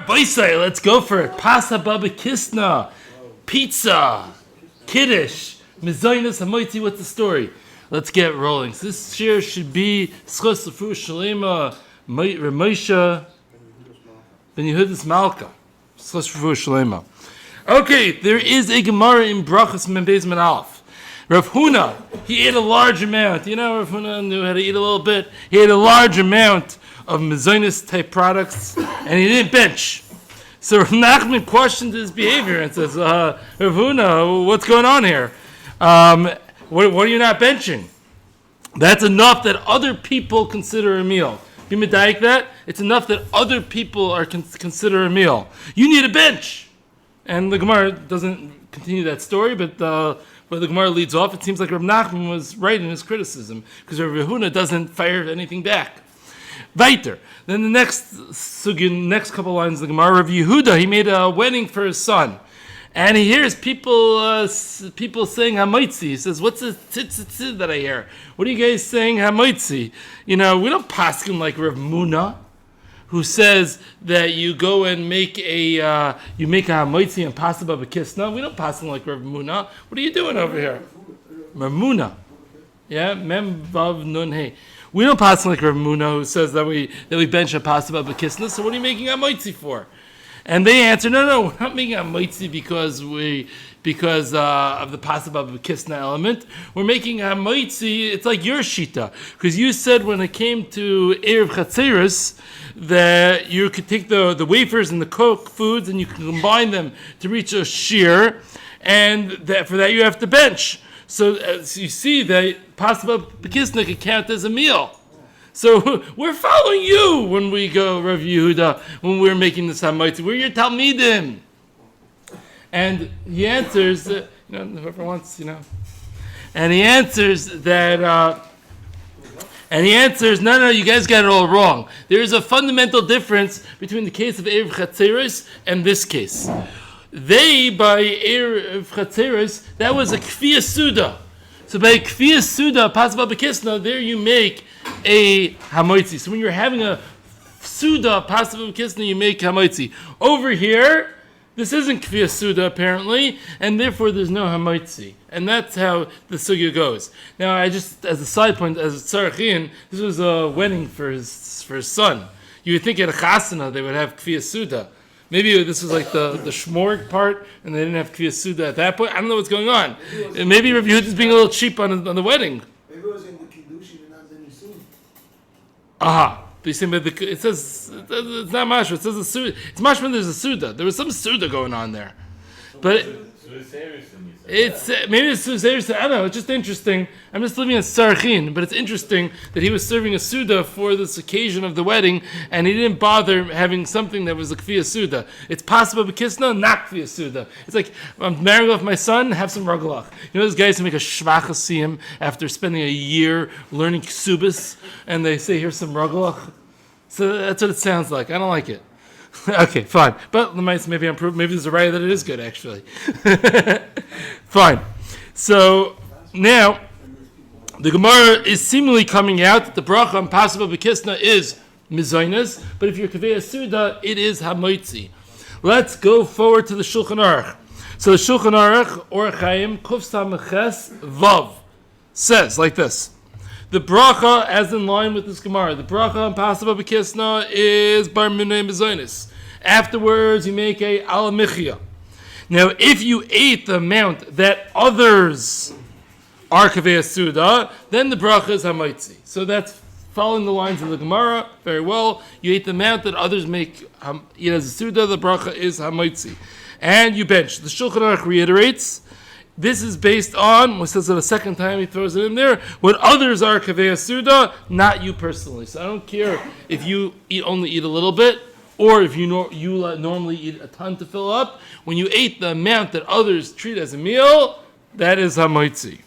Boisei, let's go for it. Haba bekisnin, pizza, Kiddush, Mizoinus Hamoiti. What's the story? Let's get rolling. So this shiur should be Schos Lefu Shalema Ramosha Ben Yehudis Malka. Schos Lefu Shalema. Okay, there is a Gemara in brachas Membeis Men Aleph. Rav Huna, he ate a large amount. You know, Rav Huna knew how to eat a little bit. He ate a large amount of Mizoinus type products, and he didn't bench. So Rav Nachman questioned his behavior and says, Rav Huna, what's going on here? What are you not benching? That's enough that other people consider a meal. Be medayik that? It's enough that other people are consider a meal. You need a bench. And the Gemara doesn't continue that story, but the Gemara leads off. It seems like Rav Nachman was right in his criticism, because Rav Huna doesn't fire anything back. Weiter. Then the next couple lines of the Gemara, Rav Yehuda, he made a wedding for his son. And he hears people saying Hamoitzi. He says, what's this tzit that I hear? What are you guys saying Hamoitzi? You know, we don't paskin like Rav Muna, who says that you go and make a Hamoitzi and pasaba bekisnin. We don't paskin like Rav Muna. What are you doing over here? Rav Muna. Yeah, Mem Vav Nun Hey. We don't pass like Rav Muna, who says that we bench a pasaba bekisnin. So what are you making a moitzi for? And they answer, no, we're not making a moitzi because of the pasaba bekisnin element. We're making a moitzi. It's like your shita, because you said when it came to erev chatzeros that you could take the wafers and the cooked foods and you can combine them to reach a shiur, and that for that you have to bench. So as you see that pasaba bekisnin can count as a meal. So we're following you when we go, Rav Yehuda, when we're making this hamoitzi. We're your talmidim. And he answers, whoever wants, and he answers that, no, you guys got it all wrong. There is a fundamental difference between the case of erev chatzeros and this case. They, by erev chatzeros, that was a kfiyah suda. So by kfiyah suda, pasaba bekisnin, there you make a hamoitzi. So when you're having a suda, pasaba bekisnin, you make hamoitzi. Over here, this isn't kfiyah suda apparently, and therefore there's no hamoitzi. And that's how the sugya goes. Now, I just, as a side point, as a tzarachin, this was a wedding for his son. You would think at a chasana they would have kfiyah suda. Maybe this was like the shmorg part, and they didn't have kfiyah suda at that point. I don't know what's going on. Maybe Rav Yehuda is being a little cheap on the wedding. Maybe it was in the Kiddush and not the Nisun. Aha. It says it's not mashma. It says a suda. It's mashma. There's a suda. There was some suda going on there, but it's maybe it's suzeris. I don't know. It's just interesting. I'm just living in Sarachin, but it's interesting that he was serving a suda for this occasion of the wedding, and he didn't bother having something that was a kfiyah suda. It's pasaba bekisnin, not kfiyah suda. It's like, I'm marrying off my son, have some ragalach. You know those guys who make a shvachas siyum after spending a year learning ksubis, and they say, here's some ragalach? So that's what it sounds like. I don't like it. Okay, fine. But maybe I'm proving, maybe there's a right that it is good, actually. Fine. So now the Gemara is seemingly coming out that the bracha on pasaba bekisnin is mizoinus, but if you're kaveh suda, it is hamoitzi. Let's go forward to the Shulchan Aruch. So the Shulchan Aruch, Orach Chaim, Kuf Samches Vav, says like this. The bracha, as in line with this Gemara, the bracha on pasaba bekisnin is bar minei mizoinus. Afterwards, you make a alamichia. Now, if you ate the amount that others are kaveh suda, then the bracha is hamoitzi. So that's following the lines of the Gemara very well. You ate the amount that others eat as a suda, the bracha is hamoitzi. And you bench. The Shulchan Aruch reiterates, this is based on, what says it a second time, he throws it in there, what others are kaveh suda, not you personally. So I don't care if you only eat a little bit, or if you normally eat a ton to fill up. When you ate the amount that others treat as a meal, that is hamoitzi.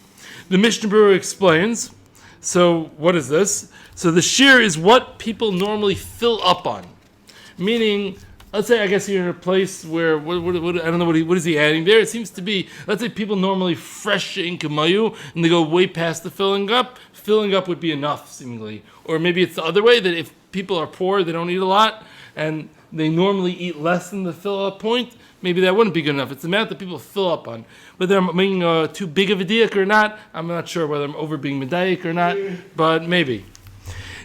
The Mishnah Berurah explains, so what is this? So the shiur is what people normally fill up on. Meaning, let's say, I guess you're in a place where, what I don't know, what is he adding there? It seems to be, let's say people normally fresh in kamayu, and they go way past the filling up. Filling up would be enough, seemingly. Or maybe it's the other way, that if people are poor, they don't eat a lot, and they normally eat less than the fill-up point, maybe that wouldn't be good enough. It's the amount that people fill up on. Whether I'm making too big of a diak or not, I'm not sure whether I'm over being medayik or not, but maybe.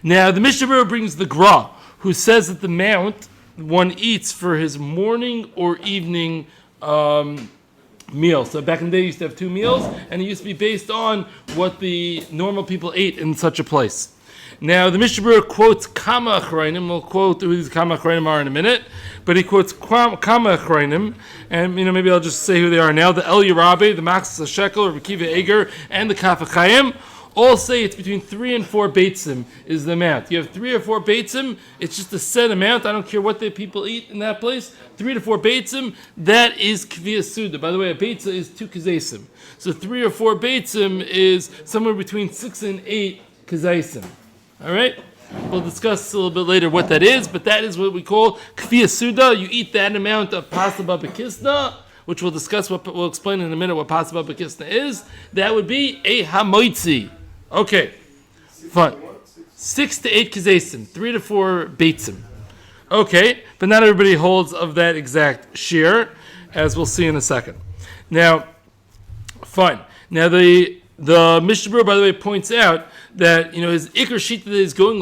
Now, the Mishnah Berurah brings the Gra, who says that the amount one eats for his morning or evening meal. So back in the day, you used to have 2 meals, and it used to be based on what the normal people ate in such a place. Now, the Mishnah Berurah quotes Kama Achrayim. We'll quote who these Kama Achrayim are in a minute, but he quotes Kama Achrayim, and maybe I'll just say who they are now. The El Yerabe, the Maxis Shekel, or Rekiva Eger, and the Kaf HaChaim all say it's between 3 and 4 beitzim is the amount. You have 3 or 4 beitzim, it's just a set amount. I don't care what the people eat in that place. 3 to 4 beitzim, that is Kviyas Suda. By the way, a beitza is 2 kazaisim. So 3 or 4 beitzim is somewhere between 6 and 8 kazaisim. All right? We'll discuss a little bit later what that is, but that is what we call Kviyas Suda. You eat that amount of haba bekisnin, which we'll discuss, we'll explain in a minute what haba bekisnin is. That would be a hamoitzi. Okay, fine. 6 to 8 kazaisim, 3 to 4 beitzim. Okay, but not everybody holds of that exact shiur, as we'll see in a second. Now, fine. Now the Mishnah Berurah, by the way, points out that his ikar shita that he's going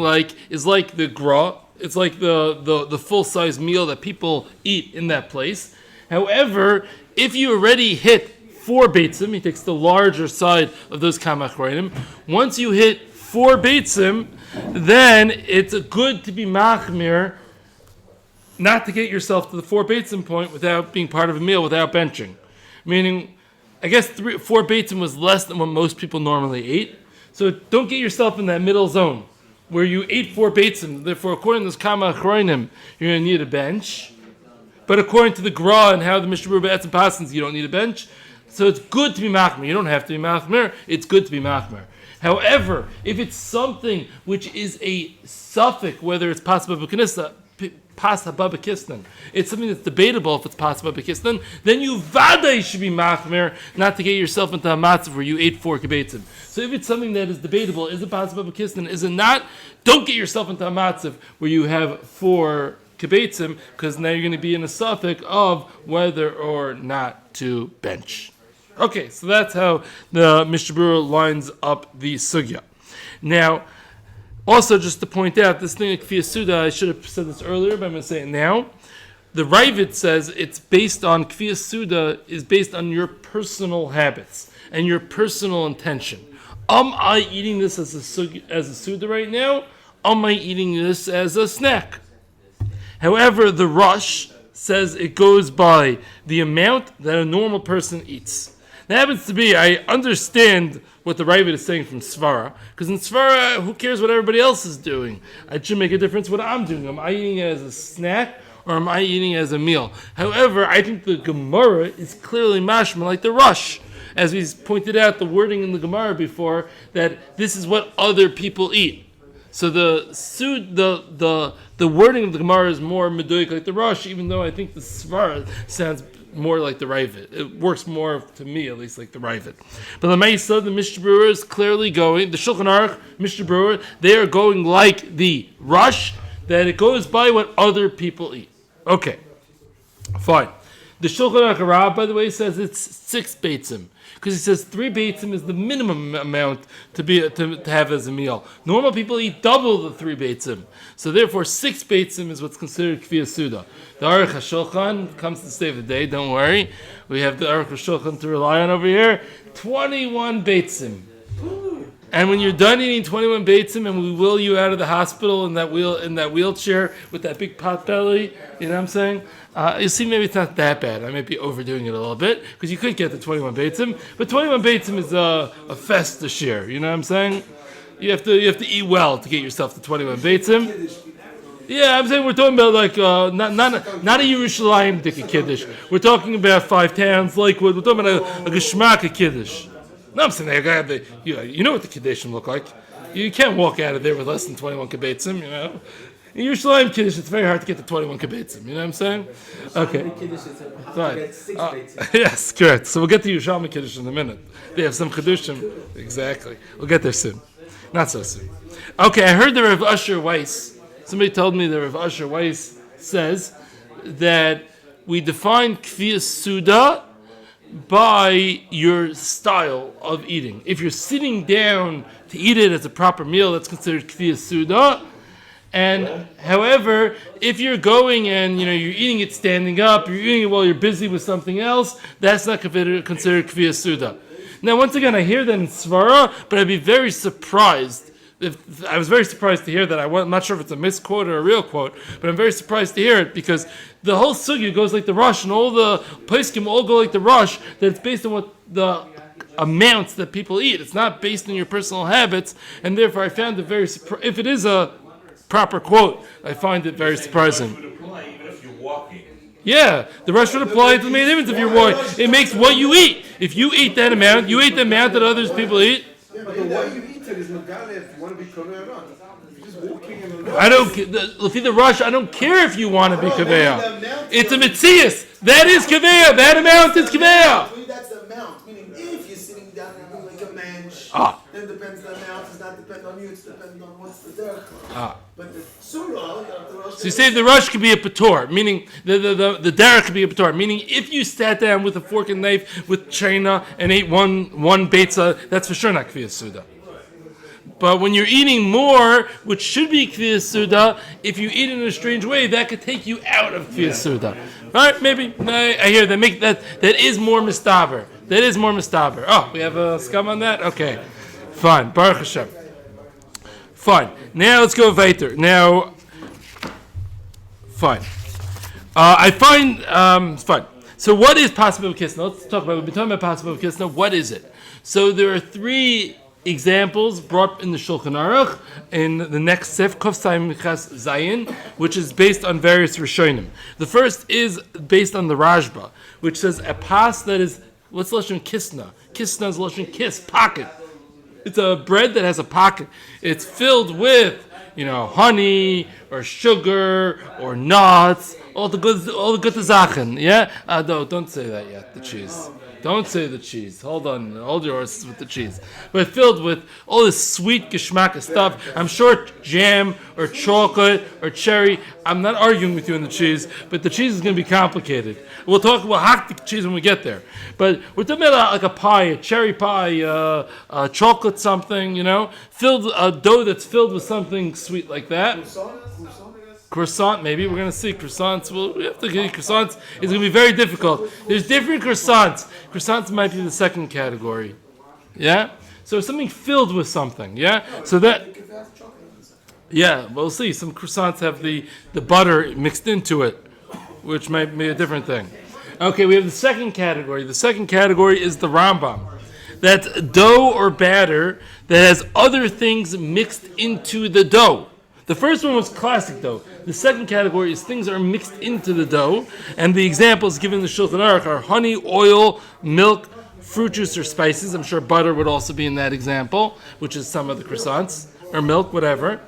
is like the gra. It's like the full size meal that people eat in that place. However, if you already hit 4 beitzim, he takes the larger side of those Kama Achrayim. Once you hit 4 beitzim, then it's good to be machmir, not to get yourself to the 4 beitzim point without being part of a meal, without benching. Meaning, I guess 4 beitzim was less than what most people normally ate. So don't get yourself in that middle zone where you ate 4 beitzim. Therefore, according to this Kama Achrayim, you're going to need a bench. But according to the Gra and how the Mishnah Berurah Be'etzim Pasins, you don't need a bench. So it's good to be machmir. You don't have to be machmir. It's good to be machmir. However, if it's something which is a suffix, whether it's haba bekisnin, it's something that's debatable if it's haba bekisnin, then you vaday should be machmir, not to get yourself into a matzav where you ate 4 kibbetzim. So if it's something that is debatable, is it haba bekisnin, is it not? Don't get yourself into a matzav where you have 4 kibbetzim, because now you're going to be in a suffix of whether or not to bench. Okay, so that's how the Mishnah Berurah lines up the sugya. Now, also just to point out, this thing of Kviyas Suda, I should have said this earlier, but I'm going to say it now. The Ravid says it's based on, Kviyas Suda is based on your personal habits and your personal intention. Am I eating this as a Suda right now? Am I eating this as a snack? However, the Rush says it goes by the amount that a normal person eats. That happens to be, I understand what the Ravid is saying from Svara, because in Svara, who cares what everybody else is doing? It should make a difference what I'm doing. Am I eating it as a snack, or am I eating it as a meal? However, I think the Gemara is clearly mashma like the Rush. As we pointed out, the wording in the Gemara before, that this is what other people eat. So the wording of the Gemara is more meduik like the Rush, even though I think the Svara sounds more like the Ravid. It works more, to me at least, like the Ravid. But the Meisa, the Mishnah Berurah is clearly going, the Shulchan Aruch, Mishnah Berurah, they are going like the Rush, that it goes by what other people eat. Okay, fine. The Shulchan Aruch Rab, by the way, says it's 6 beitzim, because he says 3 beitzim is the minimum amount to have as a meal. Normal people eat double the 3 beitzim, so therefore 6 beitzim is what's considered Kviyas Suda. The Aruch HaShulchan comes to save the day. Don't worry, we have the Aruch HaShulchan to rely on over here. 21 beitzim. And when you're done eating 21 beitzim, and we wheel you out of the hospital in that wheelchair with that big pot belly, you know what I'm saying? You see, maybe it's not that bad. I might be overdoing it a little bit, because you could get the 21 beitzim, but 21 beitzim is a fest to share. You know what I'm saying? You have to eat well to get yourself to 21 beitzim. Yeah, I'm saying we're talking about like not a Yerushalayim Dika Kiddush. We're talking about 5 towns, Lakewood. We're talking about a Geshmaka Kiddush. No, I'm saying you know what the Kiddishim look like. You can't walk out of there with less than 21 kibbetzim, you know. In Yerushalayim Kiddush, it's very hard to get to 21 kibbetzim, you know what I'm saying? Okay. Right. Yes, correct. So we'll get to Yerushalayim Kiddush in a minute. They have some Kiddushim. Exactly. We'll get there soon. Not so soon. Okay, I heard the Rav Usher Weiss. Somebody told me the Rav Usher Weiss says that we define kfiyas suda by your style of eating. If you're sitting down to eat it as a proper meal, that's considered kfiyas suda. And however, if you're going and you're eating it standing up, you're eating it while you're busy with something else, that's not considered kfiyas suda. Now, once again, I hear that in Svara, but I'd be very surprised. I was very surprised to hear that. I'm not sure if it's a misquote or a real quote, but I'm very surprised to hear it because the whole sugya goes like the Rosh, and all the poskim all go like the Rosh, that it's based on what the amounts that people eat. It's not based on your personal habits, and therefore I found it very if it is a proper quote, I find it very surprising. Even if you're walking. Yeah, the Rosh would apply to the main difference if you're walking. It makes what you eat. If you eat that amount, you eat the amount that others people eat. Yeah, but the way you eat it is Megala if you want to be Korea or not. You're just walking in the I don't. The Rosh, I don't care if you want to be kaveya. It's a mitzias. That is kaveya. That amount is kaveya. That's the amount. Meaning, if you're sitting down and doing like a mensch, then depends on the amount. It's not depend on you. It's dependent on what's the derech. But the surah, the Rosh. So you say the Rosh could be a pator, meaning the derech could be a pator, meaning if you sat down with a fork and knife with china and ate one beitza, that's for sure not kfiyas suda. But when you're eating more, which should be kfiyas suda, if you eat in a strange way, that could take you out of kfiyas suda. Right? Maybe I hear that. Make that is more mistaber. That is more mistaber. Oh, we have a scum on that. Okay, fine. Baruch Hashem. Fine. Now let's go weiter. Now, fine. I find fine. So what is possible bekisnin? Let's talk about. We've been talking about possible bekisnin. What is it? So there are three examples brought in the Shulchan Aruch in the next Sef Kuf Sayim Chas Zayin, which is based on various Rishonim. The first is based on the Rashba, which says a pas that is what's lashon kisna. Kisna is lashon kiss, pocket. It's a bread that has a pocket. It's filled with, honey or sugar or nuts, all the good zachen. Yeah, don't say that yet. The cheese. Don't say the cheese. Hold on. Hold your horses with the cheese. But filled with all this sweet geschmack stuff. I'm sure jam or chocolate or cherry. I'm not arguing with you on the cheese, but the cheese is going to be complicated. We'll hack the cheese when we get there. But we're talking about like a pie, a cherry pie, chocolate something, filled a dough that's filled with something sweet like that. Croissant, maybe. We're going to see croissants. We have to get croissants. It's going to be very difficult. There's different croissants. Croissants might be the second category. Yeah? So something filled with something. Yeah? So that... Yeah, we'll see. Some croissants have the butter mixed into it, which might be a different thing. Okay, we have the second category. The second category is the Rambam. That's dough or batter that has other things mixed into the dough. The first one was classic dough. The second category is things that are mixed into the dough. And the examples given in the Shulchan Aruch are honey, oil, milk, fruit juice, or spices. I'm sure butter would also be in that example, which is some of the croissants, or milk, whatever.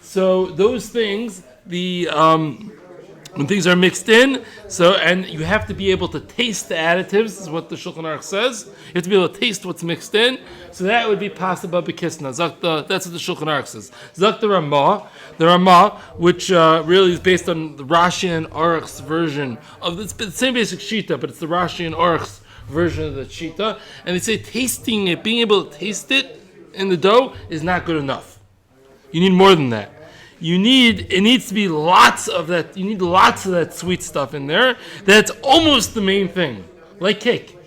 So those things, when things are mixed in, and you have to be able to taste the additives, is what the Shulchan Aruch says. You have to be able to taste what's mixed in. So that would be possible bekisnin. That's what the Shulchan Aruch says. Zak the Ramah, which really is based on the Rashi and Aruch's version of the same basic shita, but it's the Rashi and Aruch's version of the shita. And they say tasting it, being able to taste it in the dough is not good enough. You need more than that. It needs to be lots of that. You need lots of that sweet stuff in there. That's almost the main thing. Like cake.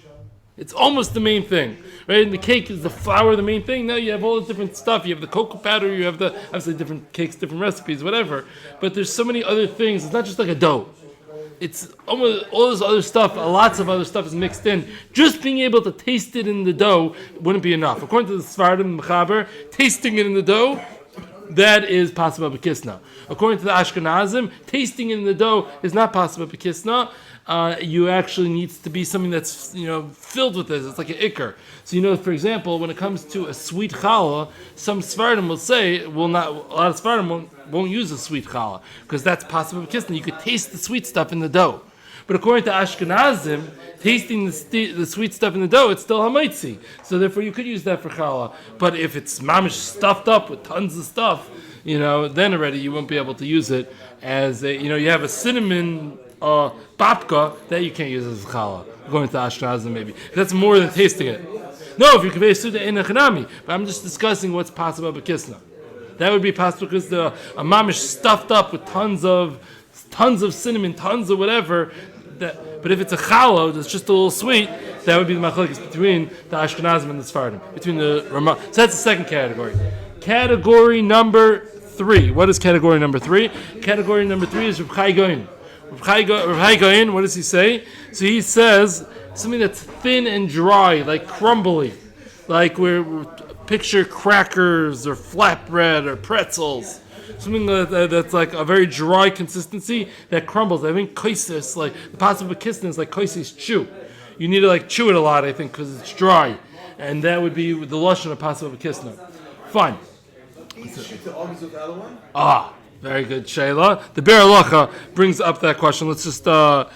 It's almost the main thing. Right? And the cake is the flour, the main thing. Now you have all the different stuff. You have the cocoa powder, you have obviously different cakes, different recipes, whatever. But there's so many other things. It's not just like a dough. It's almost all this other stuff, lots of other stuff is mixed in. Just being able to taste it in the dough wouldn't be enough. According to the Sfardim Mechaber, tasting it in the dough, that is possible bekisnin. According to the Ashkenazim, tasting in the dough is not possible bekisnin. You actually needs to be something that's filled with this. It's like an ikar. So for example, when it comes to a sweet challah, some Sfardim will say a lot of Sfardim won't use a sweet challah because that's possible bekisnin. You could taste the sweet stuff in the dough. But according to Ashkenazim, tasting the sweet stuff in the dough, it's still hamaitzi. So therefore, you could use that for challah. But if it's mamish stuffed up with tons of stuff, then already you won't be able to use it as you have a cinnamon babka that you can't use as a challah. Going to Ashkenazim maybe. That's more than tasting it. No, if you're kaveh suda in a chanami, but I'm just discussing what's possible bekisna. That would be possible because a mamish stuffed up with tons of cinnamon, tons of whatever. But if it's a challah that's just a little sweet, that would be the machlokes between the Ashkenazim and the Sephardim, between the Ramah. So that's the second category. Category number 3. What is category number 3? Category number 3 is Reb Chai Goyin. Reb Chai Goyin, what does he say? So he says something that's thin and dry, like crumbly, like we're picture crackers or flatbread or pretzels. Something that's like a very dry consistency that crumbles. I think kaisis, like the possible bekisnin is like kaisis chew. You need to like chew it a lot, I think, because it's dry, and that would be the lashon of possible bekisnin. Fine. Very good, Shayla. The Be'er Halacha brings up that question. Let's just, I'm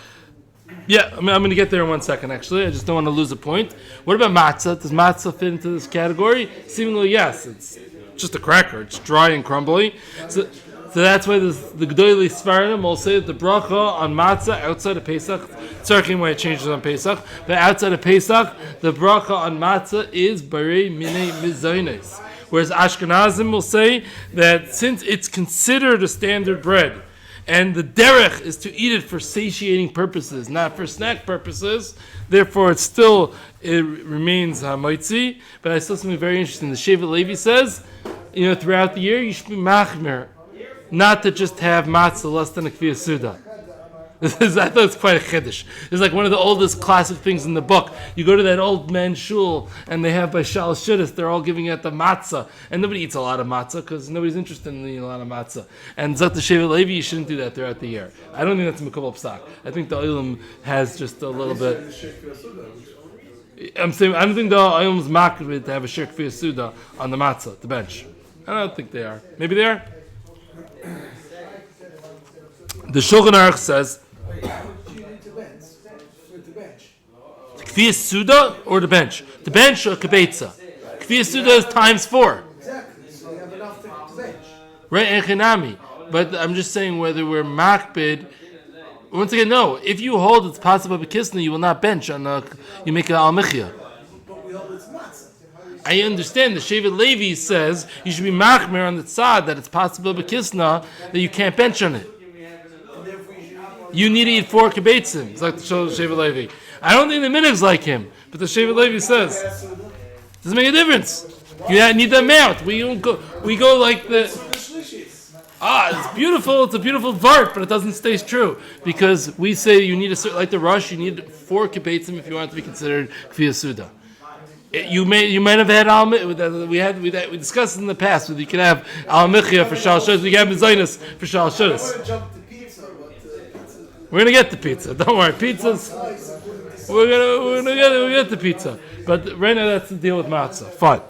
going to get there in 1 second, actually. I just don't want to lose a point. What about matzah? Does matzah fit into this category? Seemingly, yes. It's just a cracker. It's dry and crumbly. So that's why the Gedolei Sfardim will say that the bracha on matzah outside of Pesach, circling why it changes on Pesach, but outside of Pesach, the bracha on matzah is Barei Minei Mizoines. Whereas Ashkenazim will say that since it's considered a standard bread, and the derech is to eat it for satiating purposes, not for snack purposes, therefore it remains hamaitzi. But I saw something very interesting. The Shevet Levi says, throughout the year you should be machmir, not to just have matzah less than a kfiyah suda. I thought it's quite a chiddush. It's like one of the oldest classic things in the book. You go to that old man's shul, and they have by Shal Shidduch, they're all giving out the matzah. And nobody eats a lot of matzah, because nobody's interested in eating a lot of matzah. And Zat the Shevet Levi, you shouldn't do that throughout the year. I don't think that's Mekubal Psak. I think the Olam has just a little bit... I'm saying, I don't think the Olam's makbid to have a shir kfiyah suda on the matzah, the bench. I don't think they are. Maybe they are? The Shulchan Aruch says... Kfiyah Suda or the bench? The bench or Kibetza? Kfiyah Suda is times 4. Exactly, so you have enough to bench. Right, and Chinami. But I'm just saying whether we're makbid. Once again, no. If you hold it's possible bekisnin, you will not bench on you make an al-michya. But we hold it's matzah. I understand the Shevet Levi says you should be machmer on the tzad that it's possible bekisna that you can't bench on it. You need to eat 4 kibetzim. It's like the Shevet Levi. I don't think the minhag's like him, but the Shevet Levi says doesn't make a difference. You need the amount. We go like the. It's beautiful. It's a beautiful vart, but it doesn't stay true because we say you need like the rush. You need 4 kibetzim if you want it to be considered kfiyah suda. You might have had we discussed in the past whether you can have al michya for shal shudas. We can have mezainis for shal shudas. We're gonna get the pizza. Don't worry, pizzas. We're gonna get the pizza. But right now, that's the deal with matzah. Fine.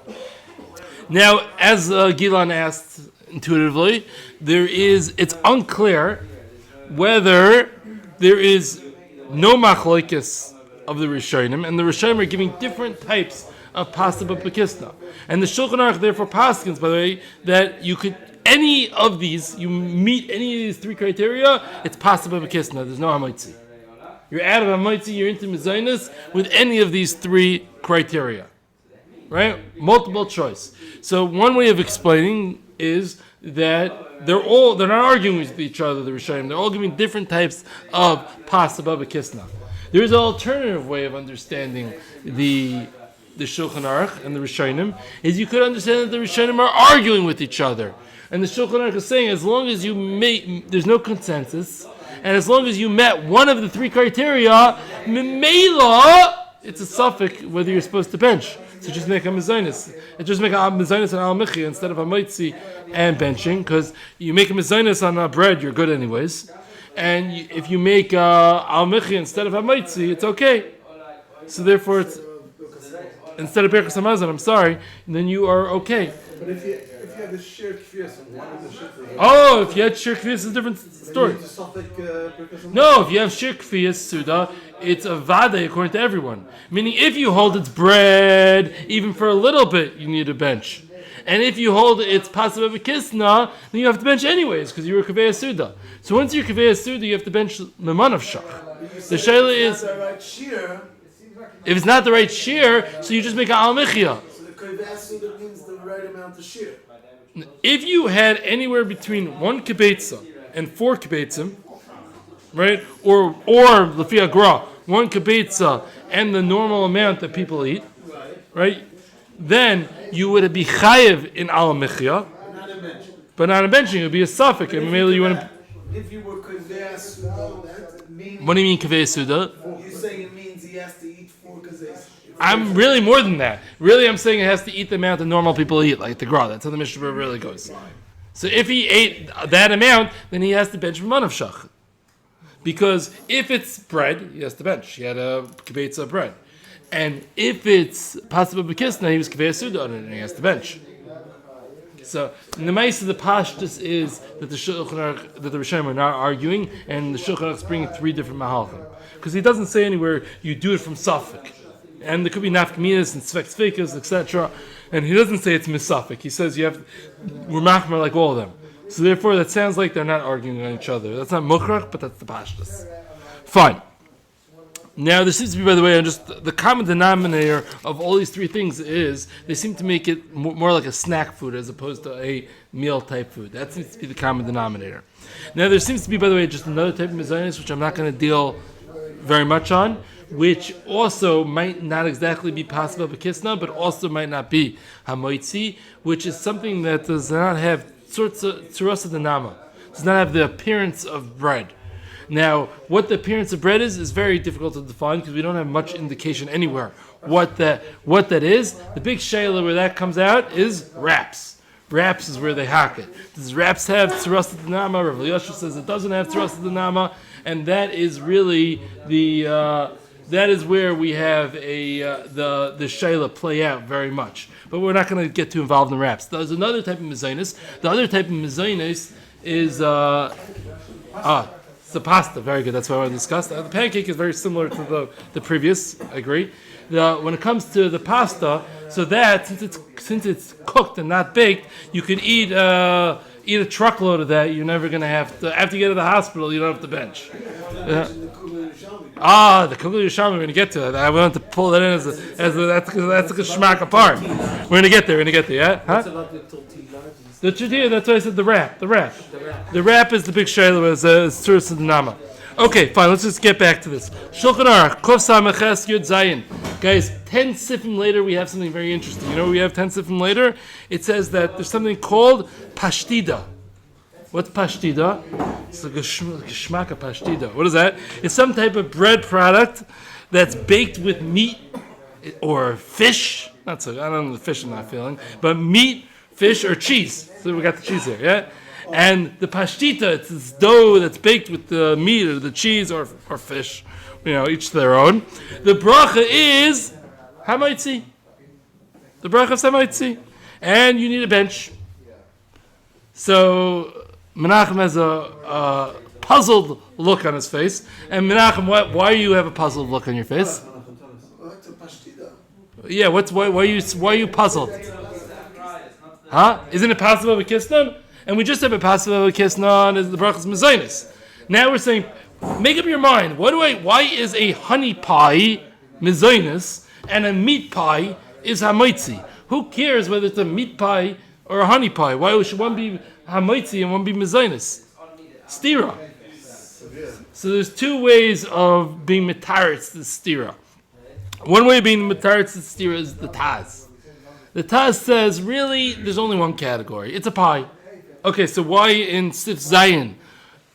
Now, as Gilan asked intuitively, it's unclear whether there is no machlokes of the Rishonim, and the Rishonim are giving different types of possible bekisna. And the Shulchan Aruch therefore paskins, by the way, that you could. Any of these, you meet any of these 3 criteria, it's possible bekisna. There's no hamaitzi. You're out of hamaitzi, you're into mezainis with any of these 3 criteria. Right? Multiple choice. So one way of explaining is that they're not arguing with each other, the Rishonim. They're all giving different types of possible bekisna. There is an alternative way of understanding the Shulchan Aruch and the Rishonim, is you could understand that the Rishonim are arguing with each other. And the Shulchan Aruch is saying, as long as there's no consensus, and as long as you met one of the 3 criteria, Memela, it's a suffix whether you're supposed to bench. So just make a mezainis. Just make a mezainis and al-michi instead of a maitzi and benching, because you make a mezainis on bread, you're good anyways. And if you make al-michi instead of a maitzi, it's okay. So therefore, it's instead of berachas hamazon, I'm sorry, then you are okay. But if you have a shiur kfiyas, one of the shiur. Oh, if you had shiur kfiyas, it's a different story. No, if you have shiur kfiyas suda, it's a vade according to everyone. Meaning, if you hold its bread, even for a little bit, you need a bench. And if you hold it's possible bekisnin, then you have to bench anyways because you were kaveh suda. So once you're kaveh suda, you have to bench memanav shach. The shaila is the right shiur, if it's not the right shiur, so you just make an al michya. so the kaveh suda means the right amount of shiur. If you had anywhere between 1 kibetza and 4 kibetzim, right, or lefi agra, 1 kibetza and the normal amount that people eat, right, then you would be chayev in al michya, Not a bench. but not a benching. It would be a suffix, and maybe you want to. If you were kaveh suda, that means What do you mean kaveh suda? you're saying it means he has to eat 4 kazes. I'm really more than that. Really, I'm saying it has to eat the amount that normal people eat, like the gra. That's how the Mishnah really goes. So if he ate that amount, then he has to bench manav shach. Because if it's bread, he has to bench. He had a kibetza of bread. And if it's possible bekisnin, he was kaveh suda on it, and he has to bench. So in the mice of the pashtus is that the Shulchan Aruch, that the Rishonim are not arguing, and the Shulchan Aruch is bringing 3 different mahalchim. Because he doesn't say anywhere you do it from suffix. And there could be nafkaminas and svek tzvikas, etc. And he doesn't say it's misafik. He says you have we're machmer like all of them. So therefore, that sounds like they're not arguing on each other. That's not mukhrach, but that's the pashtus. Fine. Now, there seems to be, by the way, just the common denominator of all these 3 things is they seem to make it more like a snack food as opposed to a meal type food. That seems to be the common denominator. Now, there seems to be, by the way, just another type of mezainis, which I'm not going to deal very much on, which also might not exactly be possible bekisna, but also might not be hamoitzi, which is something that does not have tzuras denama, does not have the appearance of bread. Now, what the appearance of bread is very difficult to define because we don't have much indication anywhere what that is. The big shayla where that comes out is wraps. Wraps is where they hack it. Does wraps have tzuras denama? Rav Yosha says it doesn't have tzuras denama, and that is really that is where we have the shayla play out very much. But we're not going to get too involved in the wraps. There's another type of mezainis. The other type of mezainis is it's the pasta. Very good. That's what I want to discuss. The pancake is very similar to the previous. I agree. When it comes to the pasta, so that since it's cooked and not baked, you could eat a truckload of that. You're never going to have to. After you get to the hospital, you don't have to bench. The Kugel Yisham, we're going to get to that. I wanted to pull that in as that's a shmak apart. We're going to get there, yeah? Huh? The tortilla, that's why I said the wrap. The wrap is the big shayla, as tzuras of the nama. Okay, fine, let's just get back to this. Shulchan Aruch, Kuf Sameches Yud Zayin. Guys, 10 sifim later, we have something very interesting. You know we have 10 sifim later? It says that there's something called pashtida. What's pashtida? It's like a shmaka pashtida. What is that? It's some type of bread product that's baked with meat or fish. I don't know the fish I'm not feeling, but meat, fish, or cheese. So we got the cheese here, yeah? And the pashtita, it's this dough that's baked with the meat or the cheese or fish. Each their own. The bracha is hamaitzi. The bracha is hamaitzi. And you need a bench. So Menachem has a puzzled look on his face. And Menachem, why do you have a puzzled look on your face? It's a pashtida. Yeah, why are you puzzled? Huh? Isn't it possible with bekisnin? And we just have a possible with bekisnin as the brachas mezainis. Now we're saying, make up your mind. Why is a honey pie mezainis and a meat pie is hamaitzi? Who cares whether it's a meat pie or a honey pie? Why should one be hamaitzi and one be mezainis? Stira. So there's 2 ways of being mitaretz the stira. One way of being mitaretz the stira is the Taz. The Taz says, really, there's only one category. It's a pie. Okay, so why in Sif Zayin,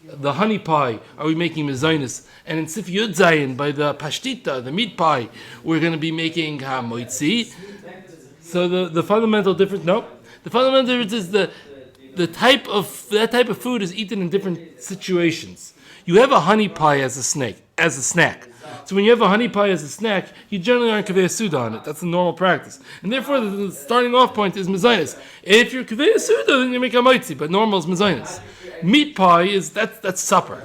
the honey pie, are we making mezainis? And in Sif Yud Zayin, by the pashtita, the meat pie, we're going to be making hamoitzi. So the fundamental difference, the fundamental difference is that type of food is eaten in different situations. You have a honey pie as a snack. So when you have a honey pie as a snack, you generally aren't kaveh suda on it. That's the normal practice. And therefore, the starting off point is mezainis. If you're kaveh suda, then you make a moitzi, but normal is mezainis. Meat pie that's supper.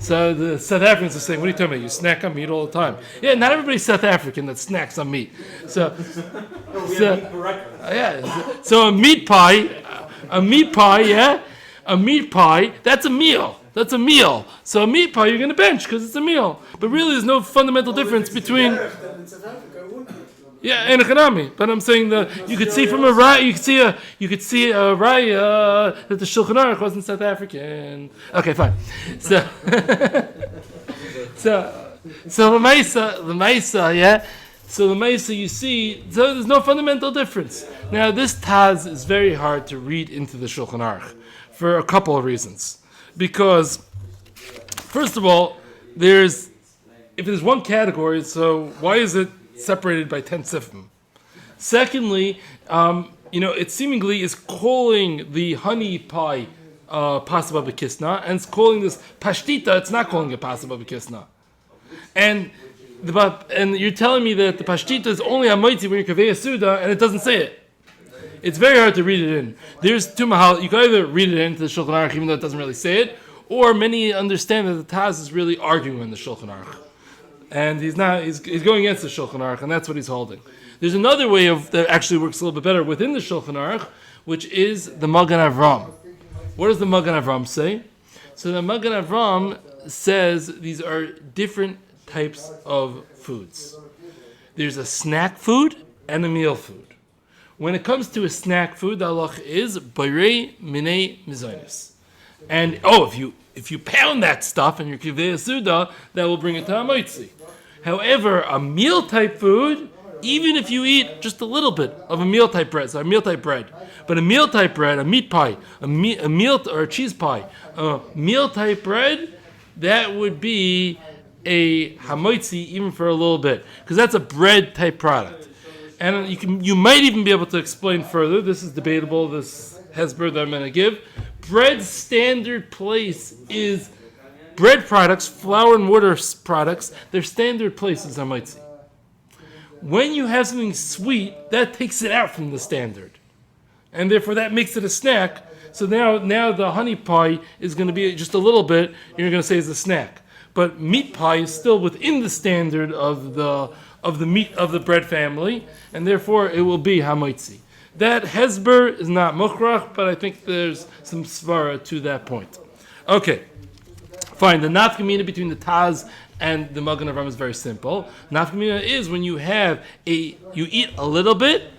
So the South Africans are saying, what are you talking about? You snack on meat all the time. Yeah, not everybody's South African that snacks on meat. So a meat pie, a meat pie, that's a meal. That's a meal. So a meat pie you're going to bench because it's a meal. But really there's no fundamental difference between... Yeah, and economy. But I'm saying you could see from a raya, you could see a raya that the Shulchan Aruch wasn't South African. Okay, fine. So the Maisa, yeah. So the Maisa, you see, so there's no fundamental difference. Now this Taz is very hard to read into the Shulchan Aruch for a couple of reasons. Because first of all, if there's one category, so why is it separated by 10 sifim? Secondly, it seemingly is calling the honey pie haba bekisnin, and it's calling this pashtita. It's not calling it haba bekisnin. And you're telling me that the pashtita is only a moitzi when you're kaveh suda, and it doesn't say it. It's very hard to read it in. There's two mahal. You can either read it into the Shulchan Aruch, even though it doesn't really say it, or many understand that the Taz is really arguing in the Shulchan Aruch. And he's going against the Shulchan Aruch, and that's what he's holding. There's another way that actually works a little bit better within the Shulchan Aruch, which is the Magen Avram. What does the Magen Avram say? So the Magen Avram says these are different types of foods. There's a snack food and a meal food. When it comes to a snack food, the halach is Bayrei Minei Mizonis. And if you pound that stuff and you're kivei suda, that will bring it to hamoitzi. However, a meal type food, even if you eat just a little bit of a meal type bread, but a meal type bread, a meat pie, a meal or a cheese pie, a meal type bread, that would be a hamoitzi even for a little bit, because that's a bread type product. And you might even be able to explain further. This is debatable. This hesber that I'm going to give. Bread's standard place is bread products, flour and water products. Their standard place is hamoitzi. When you have something sweet, that takes it out from the standard, and therefore that makes it a snack. So now the honey pie is going to be just a little bit. You're going to say it's a snack, but meat pie is still within the standard of the meat of the bread family, and therefore it will be hamoitzi. That hesber is not mukhrach, but I think there's some svara to that point. Okay, fine. The nafkamina between the Taz and the Magen Avram is very simple. Nafkamina is when you eat a little bit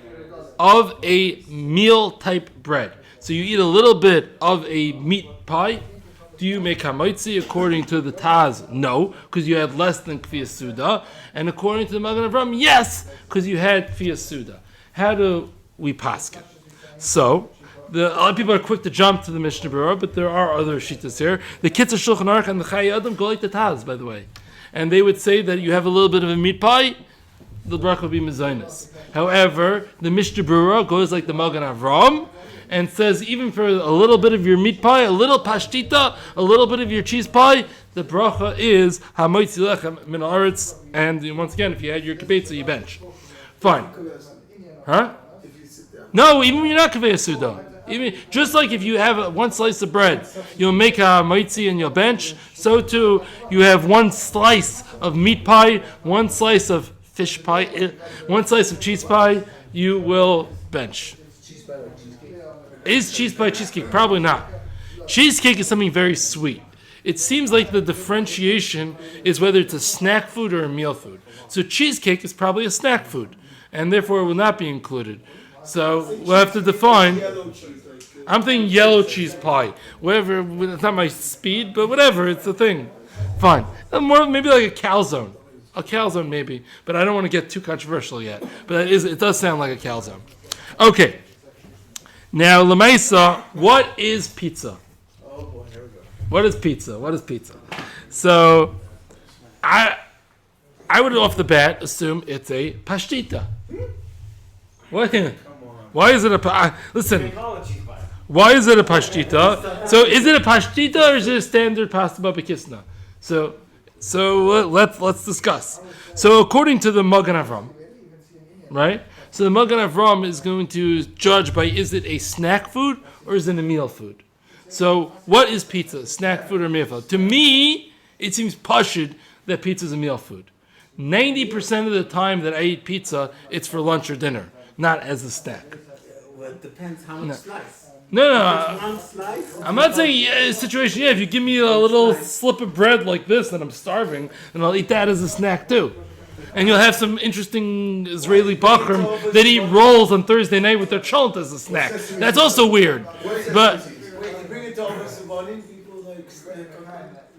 of a meal type bread. So you eat a little bit of a meat pie. Do you make hamoitzi? According to the Taz, no, because you had less than kfiyas suda. And according to the Magen Avram, yes, because you had kfiyas suda. How do we paskin? So, a lot of people are quick to jump to the Mishnah Berurah, but there are other shittas here. The Kitzur Shulchan Aruch and the Chayei Adam go like the Taz, by the way. And they would say that you have a little bit of a meat pie, the bracha would be mezainis. However, the Mishnah Berurah goes like the Magen Avram, and says even for a little bit of your meat pie, a little pashtita, a little bit of your cheese pie, the bracha is hamoitzi lechem min haaretz, and once again, if you had your kibetza, you bench. Fine. Huh? No, even when you're not kaveh suda. Even just like if you have one slice of bread, you'll make a hamoitzi and you'll bench. So too, you have one slice of meat pie, one slice of fish pie, one slice of cheese pie, you will bench. Is cheese pie cheesecake? Probably not. Cheesecake is something very sweet. It seems like the differentiation is whether it's a snack food or a meal food. So cheesecake is probably a snack food, and therefore it will not be included. So we'll have to define. I'm thinking yellow cheese pie. Whatever, it's not my speed, but whatever, it's a thing. Fine. More maybe like a calzone. A calzone maybe, but I don't want to get too controversial yet. But it does sound like a calzone. Okay. Now, Lamaisa, what is pizza? Oh boy, here we go. What is pizza? So, I would off the bat assume it's a pashtita. What? Why is it a listen? Why is it a pashtita? So, is it a pashtita or is it a standard pasta bekisnin? So let's discuss. So, according to the Magen Avram, right? So the Magen Avram is going to judge by is it a snack food or is it a meal food? So what is pizza? Snack food or meal food? To me, it seems pashut that pizza is a meal food. 90% of the time that I eat pizza, it's for lunch or dinner, not as a snack. Well, it depends how much slice. No, One slice. I'm not saying a situation. Yeah, if you give me a little slip of bread like this and I'm starving, then I'll eat that as a snack too. And you'll have some interesting Israeli bakrim that eat rolls on Thursday night with their cholent as a snack. That's also weird. But Bring it to over Savonin, people like snack on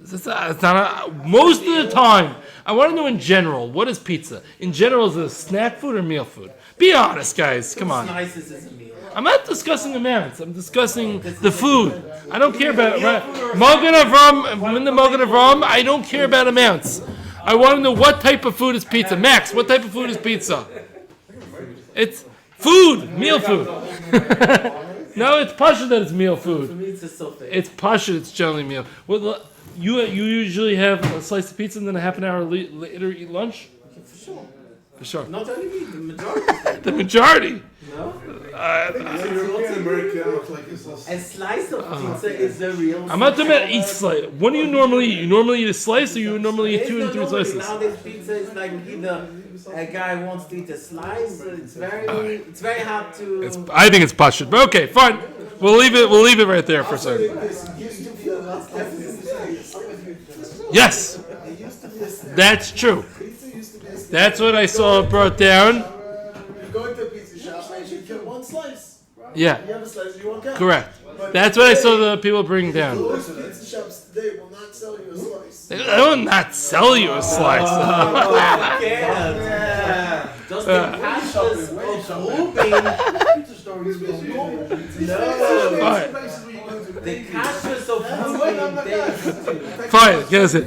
it's not most of the time. I want to know in general, what is pizza? In general, is it a snack food or meal food? Be honest, guys. Come on. Slices is a meal. I'm not discussing amounts. I'm discussing the food. I don't care about Mogen Avram. I'm in the Mogen Avram. I don't care about amounts. I want to know what type of food is pizza. Max, what type of food is pizza? It's food, meal food. No, it's pasha that it's meal For food. me, it's a sofet. It's pasha. It's generally meal. You usually have a slice of pizza and then a half an hour later eat lunch. For sure. For sure. Not only me, the majority. The majority. No? European American looks like it's A slice of pizza is a real. I'm not talking about each slice. What do you normally eat? You normally eat a slice, or you normally eat 2 and 3 slices? Nowadays, pizza is like either a guy wants to eat a slice. It's very hard to. I think it's pashut, but okay, fine. We'll leave it right there for a second. Yes, that's true. That's what I saw brought down. You go into a pizza shop and you get one slice. Yeah, You have a slice, you won't get. correct. That's what I saw the people bring down. Most pizza shops today will not sell you a slice. They will not sell you a slice. Just the cashless of Rubin. No. The cashless of Rubin. Fine, get us it.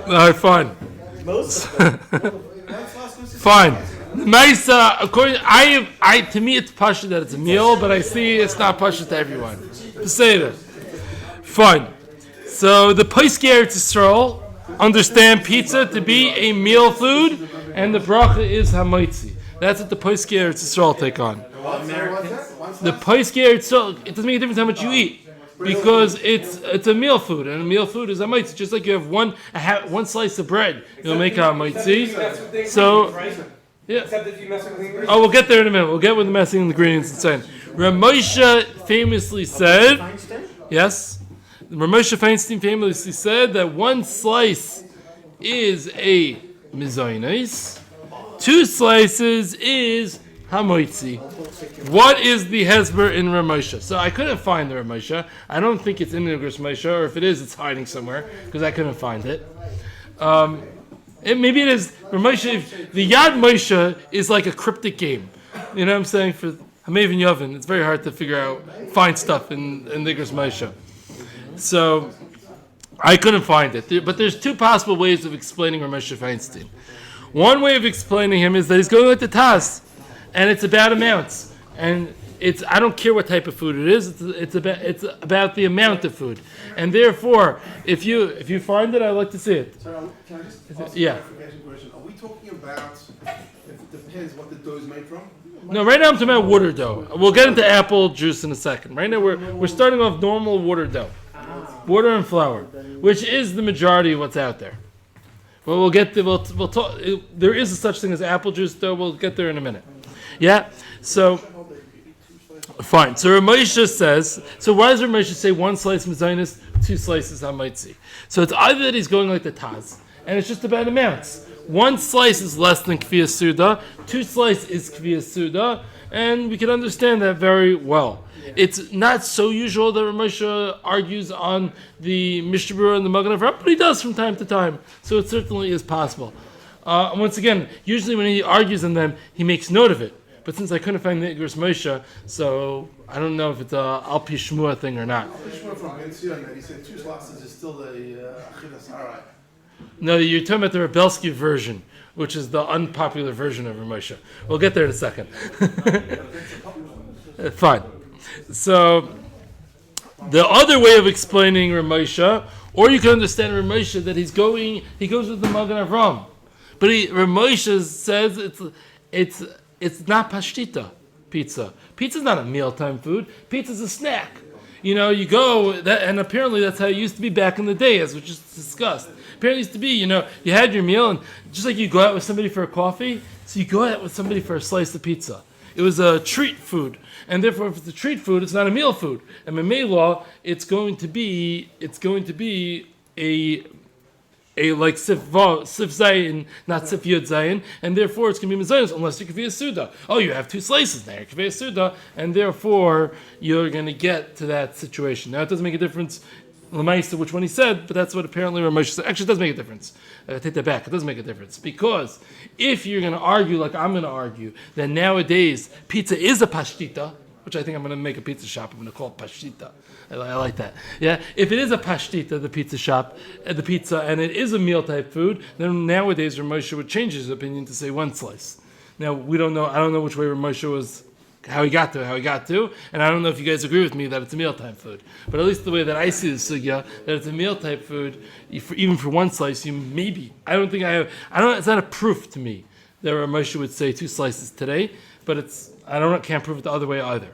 All right, fine. Fine. Nice. To me, it's pasha that it's a meal, but I see it's not pasha to everyone. Peseder. Fine. So the Posei Eretz Yisrael understand pizza to be a meal food, and the bracha is hamaitzi. That's what the Posei Eretz Yisrael take on. The Posei Eretz Yisrael, it doesn't make a difference how much you eat, because it's a meal food, and a meal food is hamaitzi. Just like you have one slice of bread, you'll make a hamaitzi. So. Yeah. Oh, we'll get there in a minute. We'll get with the messing ingredients and saying. Ramosha famously said, yes, Ramosha Feinstein famously said that one slice is a mizonos, 2 slices is hamoitzi. What is the hesber in Ramosha? So I couldn't find the Ramosha. I don't think it's in the Ramosha, or if it is, it's hiding somewhere because I couldn't find it. Maybe it is Ramosha. The Yad Moshe is like a cryptic game. You know what I'm saying? For Hamav and Yavin, it's very hard to find stuff in Nigras Moshe. So I couldn't find it. But there's 2 possible ways of explaining Ramosha Feinstein. One way of explaining him is that he's going like the Taz, and it's about amounts, and I don't care what type of food it is. It's about the amount of food, and therefore, if you find it, I'd like to see it. Sorry, can I just ask a clarification question? Are we talking about if it depends what the dough is made from? No, right now I'm talking about water dough. We'll get into apple juice in a second. Right now we're starting off normal water dough, water and flour, which is the majority of what's out there. Well, we'll talk. There is a such thing as apple juice dough. We'll get there in a minute. Yeah. So. Fine. So Ramosha says. So why does Ramosha say 1 slice mizonos, 2 slices hamaitzi? So it's either that he's going like the Taz, and it's just about amounts. 1 slice is less than Kviya Suda, 2 slices is Kviya Suda, and we can understand that very well. It's not so usual that Ramosha argues on the Mishnah Berurah and the Magen Avraham, but he does from time to time. So it certainly is possible. Once again, usually when he argues on them, he makes note of it. But since I couldn't find the Igros Moshe, so I don't know if it's a Al Pi Shmua thing or not. Al Pi Shmua from Ben Zion that he said 2 slices is still the Achilas Harai. No, you're talking about the Rebelsky version, which is the unpopular version of Ramosha. We'll get there in a second. Fine. So, the other way of explaining Ramosha, or you can understand Ramosha that he goes with the Magen Avraham. But Ramosha says it's not pashtita pizza. Pizza's not a mealtime food. Pizza's a snack. you go, and apparently that's how it used to be back in the day, as we just discussed. Apparently it used to be, you had your meal, and just like you go out with somebody for a coffee, so you go out with somebody for a slice of pizza. It was a treat food, and therefore, if it's a treat food, it's not a meal food. And by May law, it's going to be a like sif zayin, not sif yud zayin, and therefore it's going to be mezainis unless you can be a suda. Oh, you have two slices now, you can be a suda, and therefore you're going to get to that situation. Now it doesn't make a difference, Lamaisa, which one he said, but that's what apparently Ramesh said. Actually, it does make a difference. I take that back. It does make a difference because if you're going to argue like I'm going to argue that nowadays pizza is a pashtita, which I think I'm going to make a pizza shop. I'm going to call it pashtita. I like that. Yeah, if it is a pashtita, the pizza shop, the pizza, and it is a meal type food, then nowadays Ramosha would change his opinion to say one slice. Now we don't know. I don't know which way Ramosha was, how he got to, and I don't know if you guys agree with me that it's a meal type food. But at least the way that I see the sugya, that it's a meal type food, even for one slice, you maybe. It's not a proof to me that Ramosha would say two slices today, but can't prove it the other way either.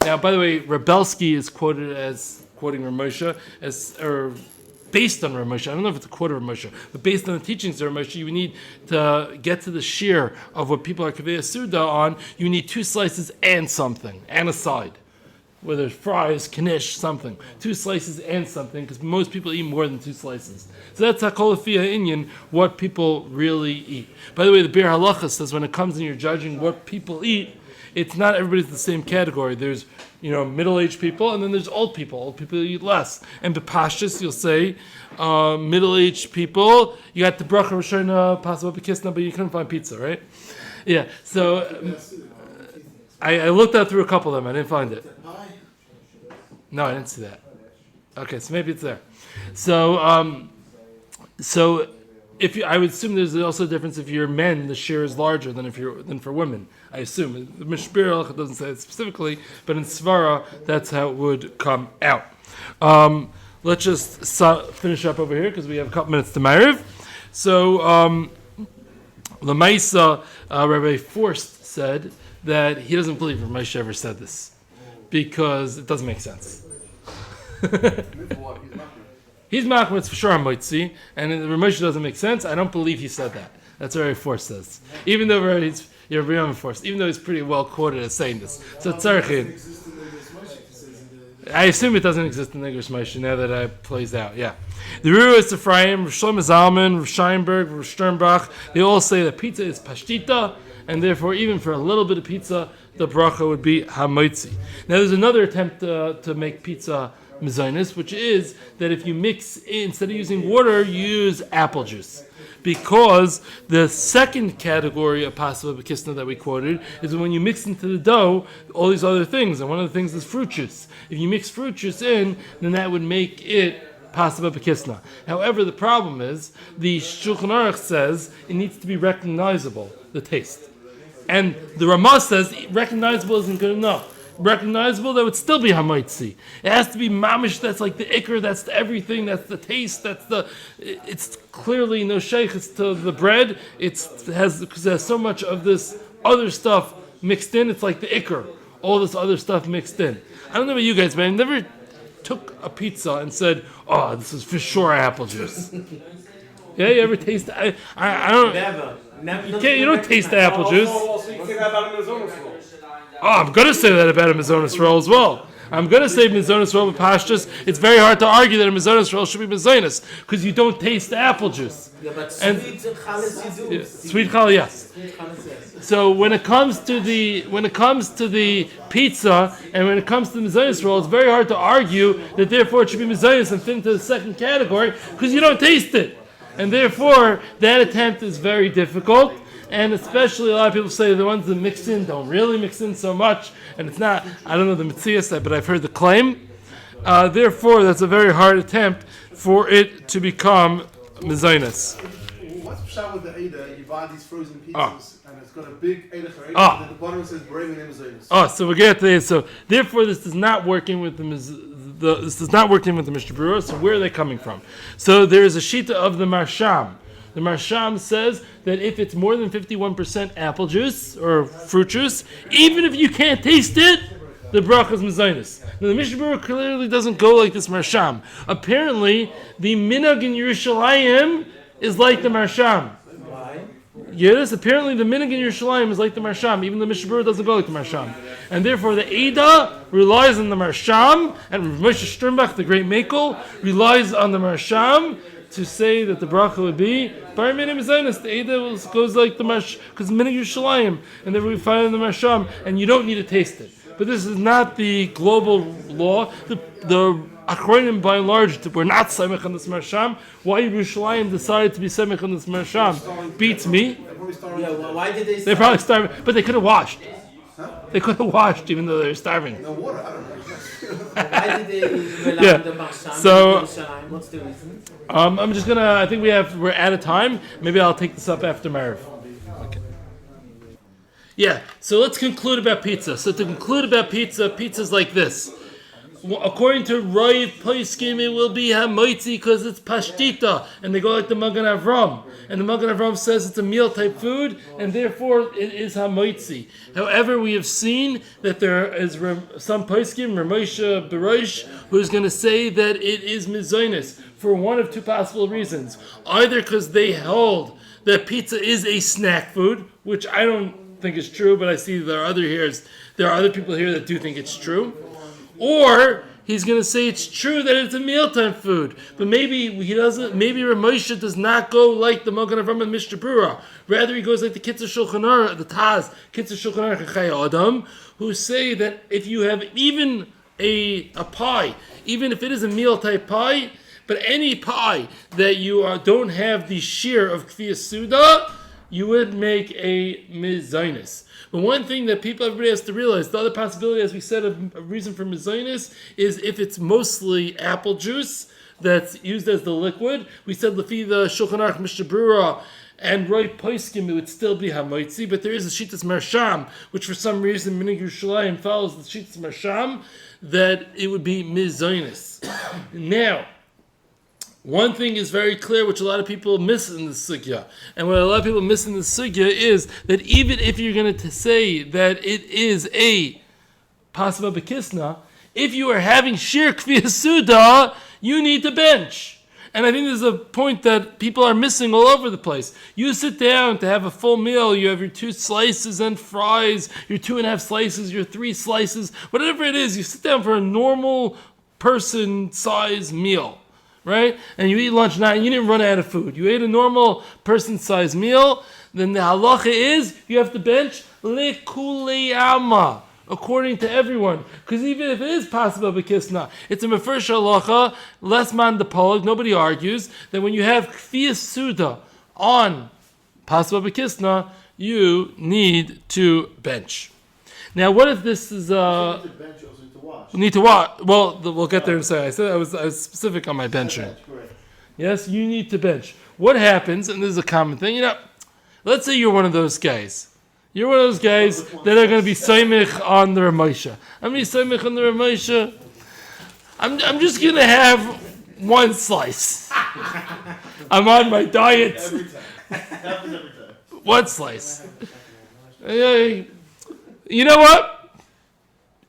Now, by the way, Rebelsky is quoted as quoting Ramosha or based on Ramosha. I don't know if it's a quote of Ramosha, but based on the teachings of Ramosha, you need to get to the shiur of what people are kaveh suda on. You need two slices and something, and a side. Whether it's fries, knish, something. Two slices and something, because most people eat more than two slices. So that's hakolafia inyan, what people really eat. By the way, the Bir Halacha says when it comes and you're judging what people eat, it's not everybody's the same category. There's, middle-aged people, and then there's old people. Old people eat less. And bepashtus, you'll say, middle-aged people, you got the bracha rishona, possible bekisnin, but you couldn't find pizza, right? Yeah, so I looked out through a couple of them. I didn't find it. No, I didn't see that. Okay, so maybe it's there. So I would assume there's also a difference if you're men, the shiur is larger than for women. I assume the Mishpir doesn't say it specifically, but in Svara that's how it would come out. Let's just finish up over here because we have a couple minutes to Ma'ariv. So Lamaisa, Rabbi Forst said that he doesn't believe Ramesh ever said this because it doesn't make sense. He's machmitz for sure on Moitzi, and Ramesh doesn't make sense. I don't believe he said that. That's what Rabbi Forst says. Even though he's pretty well quoted as saying this. So tzarchin. I assume it doesn't exist in English Moshe now that it plays out. Yeah. The Ruru is Ephraim, Rav Shlomo Zalman, Rav Scheinberg, Rav Sternbach. They all say that pizza is pashtita, and therefore even for a little bit of pizza, the bracha would be hamoitzi. Now there's another attempt to make pizza mezainis, which is that if you instead of using water, you use apple juice. Because the second category of possible bekisnin that we quoted is when you mix into the dough all these other things, and one of the things is fruit juice. If you mix fruit juice in, then that would make it possible bekisna. However, the problem is the Shulchan Aruch says it needs to be recognizable, the taste, and the Ramah says recognizable isn't good enough. Recognizable, that would still be hamoitzi. It has to be mamish. That's like the ikr. That's the everything. That's the taste. It's clearly no sheikhs to the bread. Because there's so much of this other stuff mixed in. It's like the ikr. All this other stuff mixed in. I don't know about you guys, but I never took a pizza and said, "Oh, this is for sure apple juice." Yeah, you ever taste? I don't. Never. You don't taste the apple juice. Oh, I'm going to say that about a Mizonos roll as well. I'm going to say Mizonos roll with pashtus. It's very hard to argue that a Mizonos roll should be Mizonos because you don't taste the apple juice. Yeah, but sweet chalas you do. Sweet chalas, yes. So when it comes to the pizza and when it comes to the Mizonos roll, it's very hard to argue that therefore it should be Mizonos and fit into the second category because you don't taste it. And therefore, that attempt is very difficult. And especially a lot of people say the ones that mix in don't really mix in so much. And it's not, I don't know the Metzias, but I've heard the claim. Therefore, that's a very hard attempt for it to become mezainis. What's pshat with the Eidah? You buy these frozen pizzas and it's got a big Eidah for Eidah, and at the bottom it says bring in mezainis. So we get to this. So therefore, this is not working with this is not working with the Mishnah Berurah. So where are they coming from? So there is a shita of the Marsham. The Marsham says that if it's more than 51% apple juice or fruit juice, even if you can't taste it, the bracha is mezainis. Now the Mishnah Berurah clearly doesn't go like this marsham. Apparently, the minhag in Yerushalayim is like the marsham. Why? Yes, apparently the minhag in Yerushalayim is like the marsham. Even the Mishnah Berurah doesn't go like the marsham. And therefore the Eida relies on the marsham, and Moshe Sternbach, the great Makel, relies on the marsham to say that the bracha would be bar minim zaynis. The Eida goes like the marsh, because minhag Yerushalayim, and then we find in the marsham, and you don't need to taste it. But this is not the global law. The Achronim, by and large, were not semech on this marsham. Why Yerushalayim decided to be semech on this marsham beats me. Yeah, well, why did they? They probably starving, but they could have washed. They could have washed even though they were starving. No water, I don't know. Why did they rely Yeah. on the Masham? So- What's the reason? I'm just gonna. I think we're out of time. Maybe I'll take this up after Maariv. Okay. Yeah. So let's conclude about pizza. So to conclude about pizza's like this. According to Rav Poskim, it will be hamoitzi because it's pashtita, and they go like the Magen Avram, and the Magen Avram says it's a meal type food, and therefore it is hamoitzi. However, we have seen that there is some Poskim, Ramosha Berosh, who's going to say that it is mizonis for one of two possible reasons: either because they hold that pizza is a snack food, which I don't think is true, but I see there are other people here that do think it's true. Or he's going to say it's true that it's a mealtime food, but maybe he doesn't. Maybe Ramosha does not go like the Magen Avram and Mishnah Berurah. Rather, he goes like the Kitzur Shulchan Aruch, the Taz, Kitzur Shulchan Aruch Chayei Adam, who say that if you have even a pie, even if it is a meal type pie, but any pie that you don't have the shiur of Kfiyas Suda, you would make a mizainis. But one thing that everybody has to realize, the other possibility, as we said, a reason for mizainis is if it's mostly apple juice that's used as the liquid. We said lefi the Shulchan Aruch, Mishnah Berurah, and Roy Poskim, it would still be hamoitzi, but there is a shitas marsham, which for some reason Minhag Yerushalayim follows the shitas marsham, that it would be mizainis. Now, one thing is very clear, which a lot of people miss in the sugya, and what a lot of people miss in the sugya is that even if you're going to say that it is a pasva bekisnin, if you are having shiur kfiyas suda, you need to bench. And I think this is a point that people are missing all over the place. You sit down to have a full meal, you have your 2 slices and fries, your 2.5 slices, your 3 slices, whatever it is, you sit down for a normal person size meal. Right? And you eat lunch now, and you didn't run out of food. You ate a normal person-sized meal, then the halacha is you have to bench lekulei alma, according to everyone. Because even if it is possible bekisnin, it's a mefresh halacha, less man the polag, nobody argues, that when you have kfiyas suda on possible bekisnin, you need to bench. Now, what if this is we need to watch. Well, we'll get there in a second. I said I was specific on my benching. Yes, you need to bench. What happens, and this is a common thing, let's say you're one of those guys. You're one of those guys that are going to be soymich on the Ramosha. I'm going to be soymich on the Ramosha. I'm just going to have 1 slice. I'm on my diet. Every time. Happens every time. 1 slice. You know what?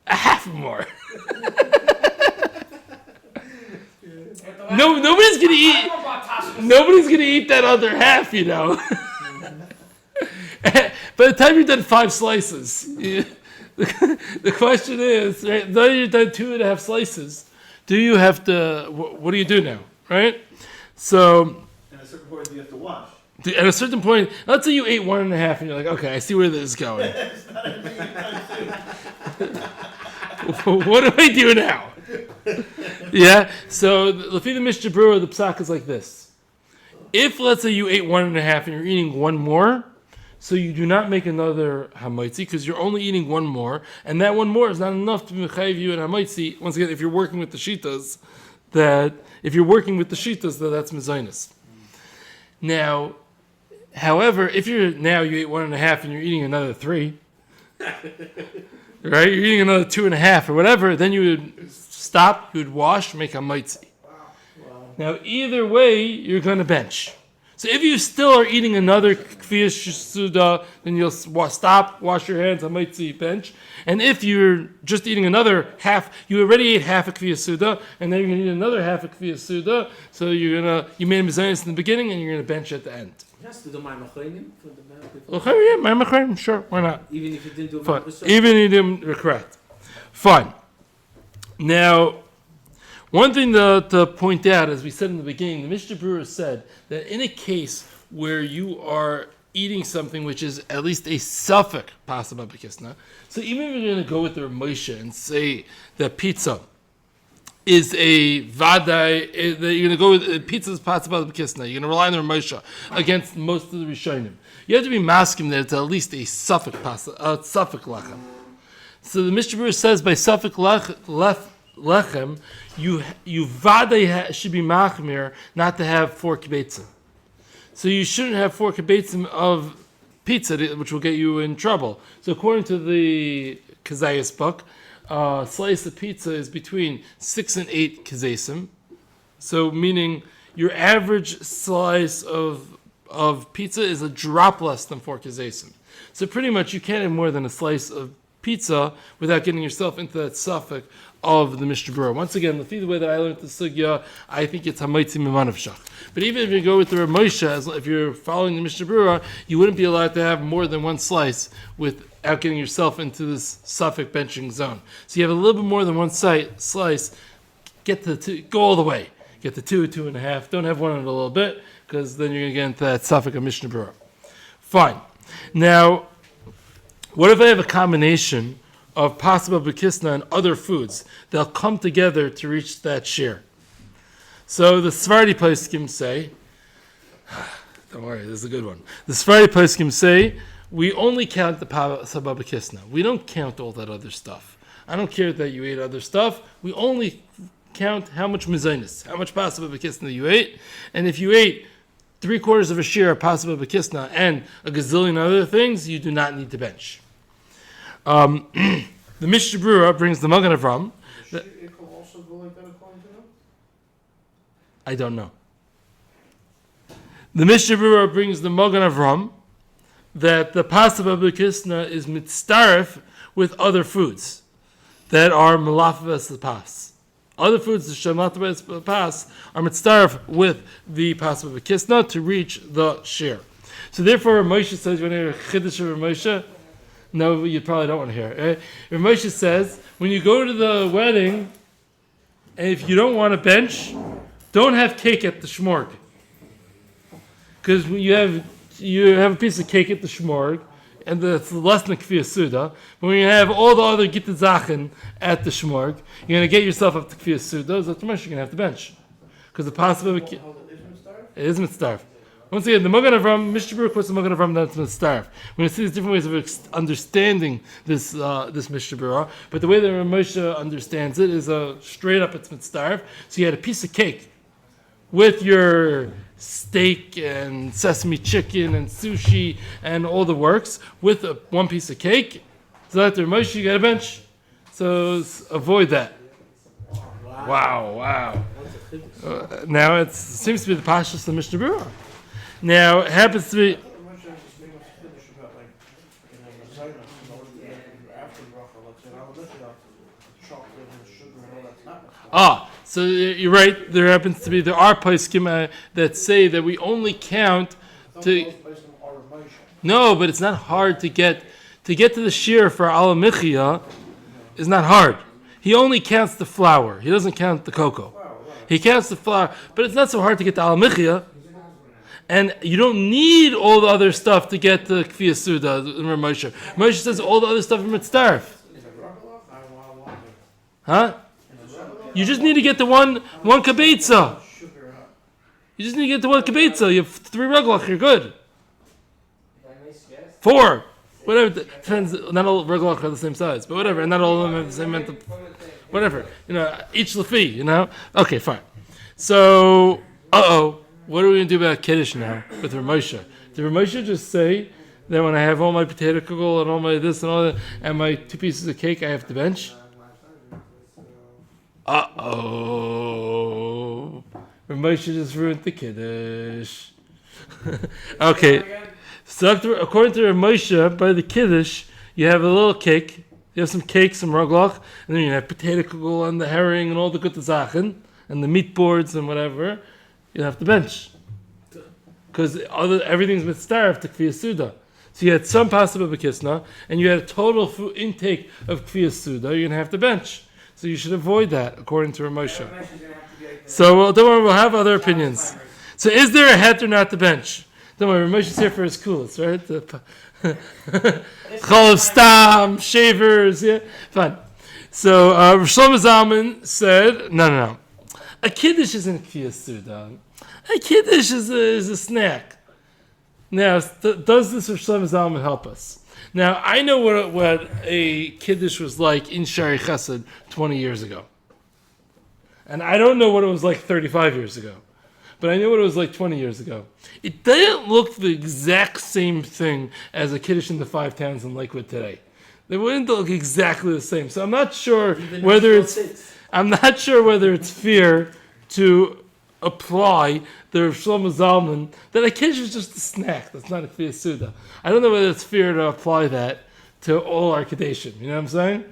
A half more. Nobody's gonna eat. Nobody's gonna eat that other half, you know. By the time you've done 5 slices, the question is, right? Now you've done 2.5 slices. Do you have to? What do you do now, right? So, And at a certain point, you have to wash. at a certain point, let's say you ate 1.5, and you're like, okay, I see where this is going. What do I do now? Yeah, so lefi the Mishnah Berurah, the psak is like this. If, let's say, you ate 1.5 and you're eating 1 more, so you do not make another hamoitzi because you're only eating 1 more, and that 1 more is not enough to mechayiv you in hamoitzi. Once again, if you're working with the shitas, that's mezainis. Now, however, if you ate 1.5 and you're eating another 3. Right, you're eating another 2.5 or whatever, then you would stop, you would wash, make a mitzi. Now, either way, you're going to bench. So if you still are eating another kfiyas suda, then you'll stop, wash your hands, hamaitzi, bench. And if you're just eating another half, you already ate half a kfiyas suda, and then you're going to eat another half a kfiyas suda. So you made mezainis in the beginning, and you're going to bench at the end. Yes, to do my machreinim for the Okay, yeah, my machreinim, sure, why not? Even if you didn't do Fine. it. Even if you didn't, correct. Fine. Now, one thing to point out, as we said in the beginning, the Mishnah Berurah said that in a case where you are eating something which is at least a suffix pasaba bekisna, so even if you're going to go with the Moshe and say that pizza is a vadai, that you're going to go with pizza is pasaba bekisna, you're going to rely on the Moshe against most of the Rishonim. You have to be masking that it's at least a suffix lechem. So the Mishnah Berurah says by suffix lechem, you vade should be machmir not to have 4 kibetzim. So you shouldn't have 4 kibetzim of pizza, which will get you in trouble. So according to the Kazayas book, a slice of pizza is between 6 and 8 kazesim. So meaning your average slice of pizza is a drop less than 4 kazesim. So pretty much you can't have more than a slice of pizza without getting yourself into that suffix of the Mishnah Berurah. Once again, the way that I learned the sugya, I think it's hamaitzi mimanavshach. But even if you go with the Rav Moshe, if you're following the Mishnah Berurah, you wouldn't be allowed to have more than one slice without getting yourself into this suffix benching zone. So you have a little bit more than one slice. Get to the 2, go all the way. Get the 2, 2.5. Don't have one in a little bit, because then you're going to get into that suffix of Mishnah Berurah. Fine. Now, what if I have a combination of pasaba bekisna and other foods? They'll come together to reach that shiur. So the Sephardi poskim say, don't worry, this is a good one. The Sephardi poskim say, we only count the pasaba bekisna. We don't count all that other stuff. I don't care that you ate other stuff. We only count how much mezainis, how much pasaba bekisna you ate. And if you ate 3/4 of a shiur pasaba bekisna and a gazillion other things, you do not need to bench. The Mishnah Berurah brings the Magen Avram. It could also go like that according to them? I don't know. The Mishnah Berurah brings the Magen Avram that the pasaba bekisna is mitzaref with other foods that are melafes pas. Other foods that shemalafes pas are mitzaref with the pasaba bekisna to reach the shiur. So therefore, Moshe says, "You want to hear a Kiddush of Moshe?" No, you probably don't want to hear it. Rav Moshe says, when you go to the wedding, and if you don't want to bench, don't have cake at the shmorg. Because you have a piece of cake at the shmorg, and that's less than kfiyas suda. But when you have all the other gittin zachen at the shmorg, you're going to get yourself up to kfiyas suda. So that's you're going to have to bench. Because the possible it is mitzdarf. Once again, the Magen Avram, Mishnah Berurah quotes the Magen Avram that's mitzdarf. We're going to see these different ways of understanding this Mishnah Berurah, but the way that Rav Moshe understands it is straight up it's mitzdarf. So you had a piece of cake with your steak and sesame chicken and sushi and all the works with one piece of cake. So after Moshe, you got a bench. So avoid that. Wow. Now it seems to be the pashtus of the Mishnah Berurah. Now, it happens to be... So you're right. There are poskim that say that we only count to... No, but it's not hard to get to the shiur for ala michia is not hard. He only counts the flour. He doesn't count the cocoa. He counts the flour, but it's not so hard to get the ala michia. And you don't need all the other stuff to get the kfiyas suda in Moshe. Moshe says all the other stuff is mitzdarf. Huh? You just need to get the one kibetza. You just need to get the one kibetza. You have 3 reglach, you're good. 4. Whatever. Depends. Not all reglach are the same size, but whatever. And not all of them have the same mental. Whatever. Each lefi, Okay, fine. So, what are we going to do about Kiddush now with Rav Moshe? Did Rav Moshe just say that when I have all my potato kugel and all my this and all that, and my 2 pieces of cake, I have to bench? Rav Moshe just ruined the Kiddush. Okay. So according to Rav Moshe, by the Kiddush, you have a little cake. You have some cake, some ruglach, and then you have potato kugel and the herring and all the good zachen and the meat boards and whatever. You have to bench because everything's mitzdaref to kfiyas suda. So you had some possible bekisnin, and you had a total food intake of kfiyas suda. You're gonna have to bench. So you should avoid that, according to Rav Moshe. So don't worry, we'll have other opinions. So is there a heter not to bench? Don't worry, Rav Moshe's here for his coolest, right? Chol of stam, shavers, yeah, fine. So Rav Shlomo Zalman said, no. A kiddush isn't kfiyas suda. A kiddush is a snack. Now, does this Rav Shlomo Zalman help us? Now, I know what a kiddush was like in Shari Chesed 20 years ago. And I don't know what it was like 35 years ago. But I know what it was like 20 years ago. It didn't look the exact same thing as a kiddush in the Five Towns in Lakewood today. They wouldn't look exactly the same. So I'm not sure whether it's fair to apply the Rav Shlomo Zalman that a kiddush is just a snack. That's not a kfiyas suda. I don't know whether it's fair to apply that to all our kedushim. You know what I'm saying?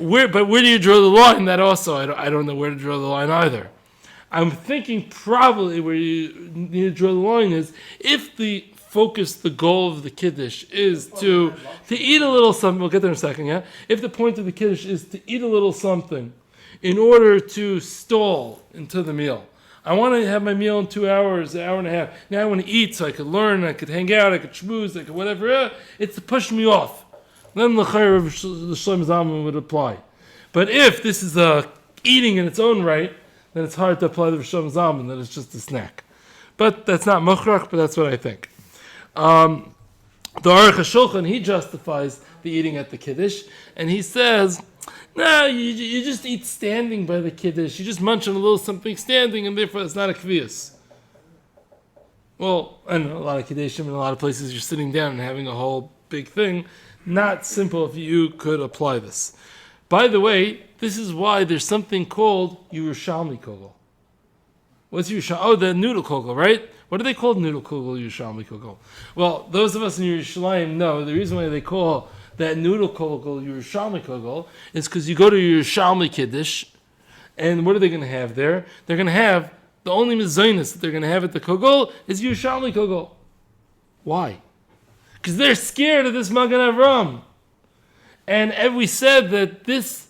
But where do you draw the line? That also I don't know where to draw the line either. I'm thinking probably where you need to draw the line is if the goal of the kiddush is to eat a little something. We'll get there in a second. Yeah. If the point of the kiddush is to eat a little something in order to stall into the meal. I want to have my meal in 2 hours, an hour and a half. Now I want to eat so I could learn, I could hang out, I could schmooze, I could whatever. It's to push me off. Then the chayr of Shlomo Zalman would apply. But if this is eating in its own right, then it's hard to apply the Shlomo Zalman, that it's just a snack. But that's not mochrach, but that's what I think. The Aruch HaShulchan, he justifies the eating at the Kiddush, and he says, no, you just eat standing by the Kiddush. You just munch on a little something standing, and therefore it's not a kviyas. Well, I know a lot of Kiddushim in a lot of places you're sitting down and having a whole big thing. Not simple if you could apply this. By the way, this is why there's something called Yerushalmi kugel. What's Yerushalmi? Oh, the noodle kugel, right? What do they call noodle kugel, Yerushalmi kugel? Well, those of us in Yerushalayim know the reason why they call that noodle kugel Yerushalmi kugel is because you go to Yerushalmi Kiddush, and what are they going to have there? They're going to have, the only mezainis that they're going to have at the kugel is Yerushalmi kugel. Why? Because they're scared of this Magen Avram. And we said that this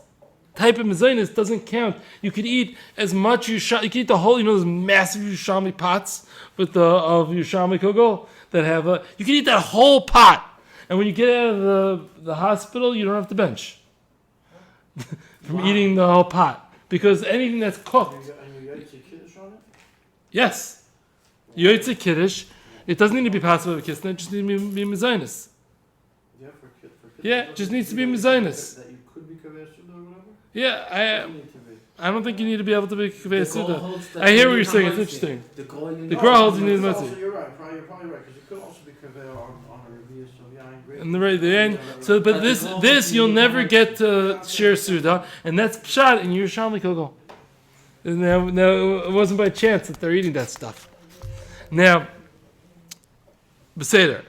type of mezainis doesn't count. You could eat as much you could eat the whole, those massive Yerushalmi pots of Yerushalmi kugel that have you could eat that whole pot. And when you get out of the hospital, you don't have to bench from eating the whole pot. Because anything that's cooked. And you Yotze Kiddush on it? Yes. Yotze Kiddush. It doesn't need to be possible bekisnin, it just needs to be mezainis. Yeah, for Kiddush. Yeah, it just needs to be mezainis. That you could be kaveh suda or whatever? Yeah, I don't think you need to be able to be kaveh suda. The I hear what you're saying, it's interesting. The Gra holds you need matzah. You're right, you're probably right, because you could also be kaveh on a review, so yeah, I agree. And the end. So, but this you'll never get to shiur suda, and that's pshat in Yerushalmi kugel. Now, it wasn't by chance that they're eating that stuff. Now, Beseder.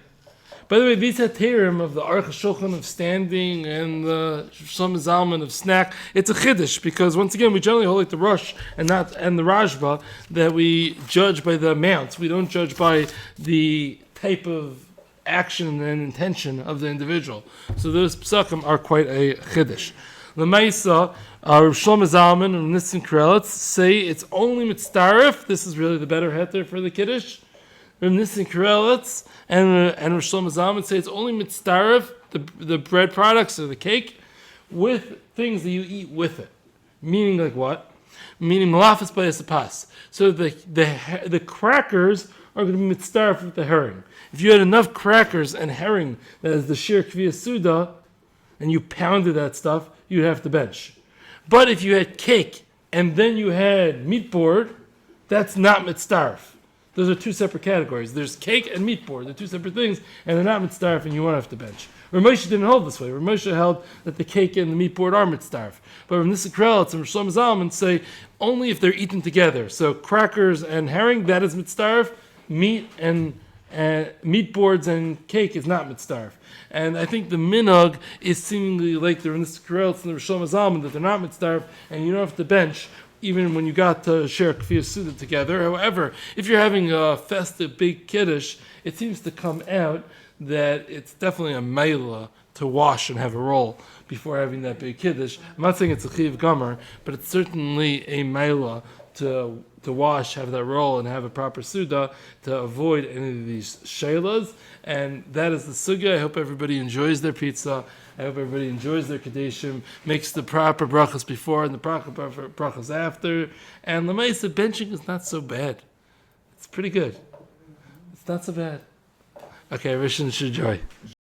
By the way, these heterim of the Aruch HaShulchan of standing and the Shlomo Zalman of snack, it's a chiddush because once again we generally hold like the Rosh and the Rashba that we judge by the amounts. We don't judge by the type of action and intention of the individual. So those psakim are quite a chiddush. L'maisa, Rav Shlomo Zalman and Nissen Krelitz say it's only mitzdaref. This is really the better heter for the kiddush. Rav Nissen Krelitz and Rav Shlomo Zalman say it's only mitzdaref, the bread products or the cake, with things that you eat with it. Meaning like what? Meaning malafas b'yasapas. So the crackers are going to be mitzdaref with the herring. If you had enough crackers and herring that is the shiur kfiyas suda, and you pounded that stuff, you'd have to bench. But if you had cake and then you had meat board, that's not mitzdaref. Those are two separate categories. There's cake and meat board. They're two separate things, and they're not mitzdaref, and you won't have to bench. Rav Moshe didn't hold this way. Rav Moshe held that the cake and the meat board are mitzdaref. But Rav Nissen Krelitz and Rav Shlomo Zalman say only if they're eaten together. So crackers and herring, that is mitzdaref. meat and meat boards and cake is not mitzdarf. And I think the minhag is seemingly like the Renis Karelitz and the Rishon Zalman that they're not mitzdarf, and you don't have to bench even when you got to share kfiyah suda together. However, if you're having a festive big kiddush, it seems to come out that it's definitely a meila to wash and have a roll before having that big kiddush. I'm not saying it's a chiv gomer, but it's certainly a meila to wash, have that roll, and have a proper suda to avoid any of these shaylas. And that is the sugya. I hope everybody enjoys their pizza. I hope everybody enjoys their kadeshim, makes the proper brachas before and the proper brachas after. And l'maisa, benching is not so bad. It's pretty good. It's not so bad. Okay, Rishon should enjoy.